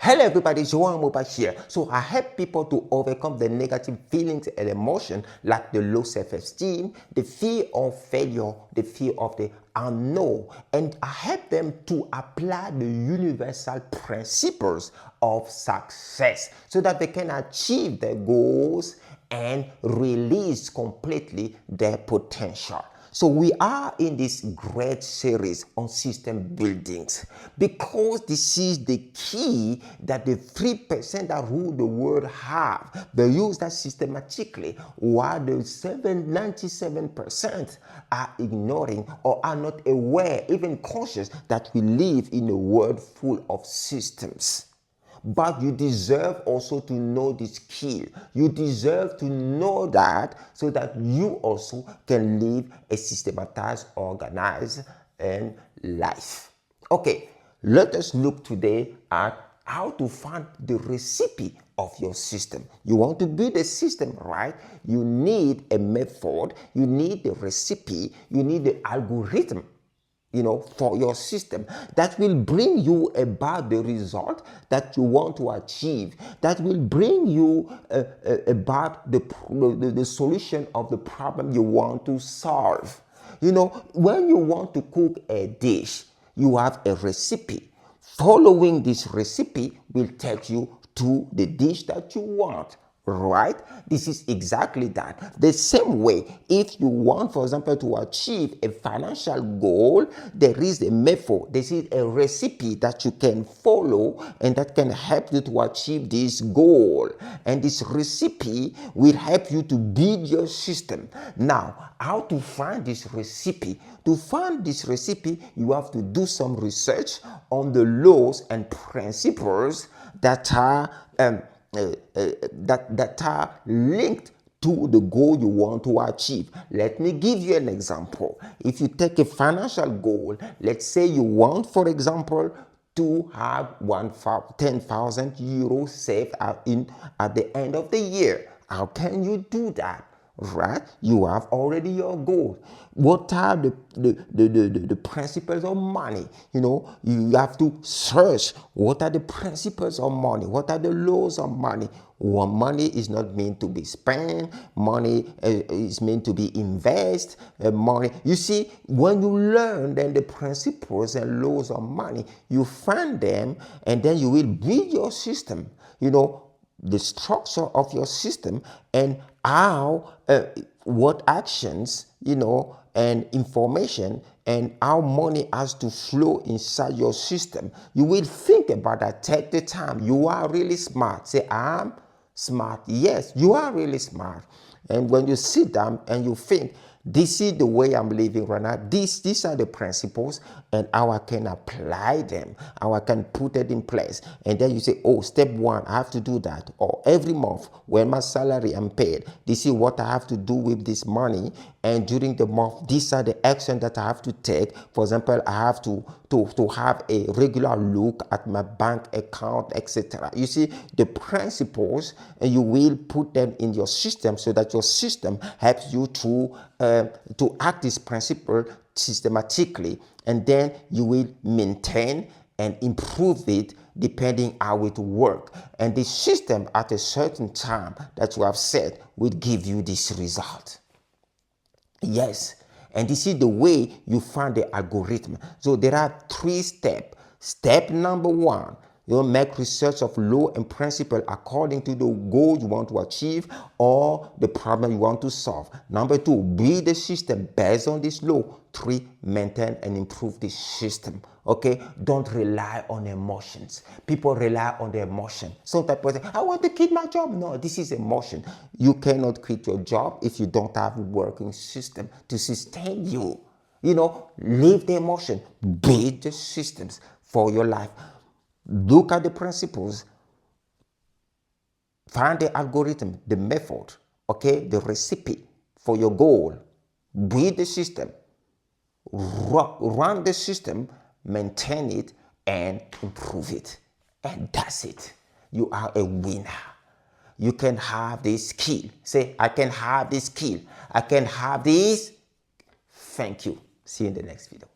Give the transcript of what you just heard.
Hello everybody, Joan Moba here. So I help people to overcome the negative feelings and emotions like the low self-esteem, the fear of failure, the fear of the unknown. And I help them to apply the universal principles of success so that they can achieve their goals and release completely their potential. So we are in this great series on system buildings because this is the key that the 3% that rule the world have. They use that systematically while the 97% are ignoring or are not aware, even conscious that we live in a world full of systems. But you deserve also to know this skill. You deserve to know that so that you also can live a systematized, organized life. Okay, let us look today at how to find the recipe of your system. You want to build a system, right? You need a method, you need the recipe, you need the algorithm, for your system that will bring you about the result that you want to achieve, that will bring you about the solution of the problem you want to solve. When you want to cook a dish, you have a recipe. Following this recipe will take you to the dish that you want. Right? This is exactly that. The same way, if you want, for example, to achieve a financial goal, there is a method, there is a recipe that you can follow and that can help you to achieve this goal. And this recipe will help you to build your system. Now, how to find this recipe? To find this recipe, you have to do some research on the laws and principles that are that are linked to the goal you want to achieve. Let me give you an example. If you take a financial goal, let's say you want, for example, to have 10,000 euros saved at the end of the year. How can you do that? Right? You have already your goal. What are the principles of money? You have to search what are the principles of money, what are the laws of money. Well, money is not meant to be spent. Money is meant to be invested. Money, you see, when you learn then the principles and laws of money, you find them and then you will build your system. The structure of your system and how, what actions, and information and how money has to flow inside your system. You will think about that. Take the time. You are really smart. Say, I'm smart. Yes, you are really smart. And when you sit down and you think, this is the way I'm living right now. These are the principles and how I can apply them, how I can put it in place. And then you say, oh, step one, I have to do that. Or every month when my salary I'm paid, this is what I have to do with this money. And during the month, these are the actions that I have to take. For example, I have to have a regular look at my bank account, etc. You see the principles, and you will put them in your system so that your system helps you to act this principle systematically, and then you will maintain and improve it depending how it works. And the system at a certain time that you have set will give you this result. Yes, and this is the way you find the algorithm. So there are 3 steps. Step number 1, make research of law and principle according to the goal you want to achieve or the problem you want to solve. Number 2, build a system based on this law. 3, maintain and improve this system. Okay, don't rely on emotions. People rely on their emotion. Sometimes people say, I want to quit my job. No, this is emotion. You cannot quit your job if you don't have a working system to sustain you. Leave the emotion, build the systems for your life. Look at the principles, find the algorithm, the method, okay, the recipe for your goal. Build the system, run the system, maintain it, and improve it. And that's it. You are a winner. You can have this skill. Say, I can have this skill. I can have this. Thank you. See you in the next video.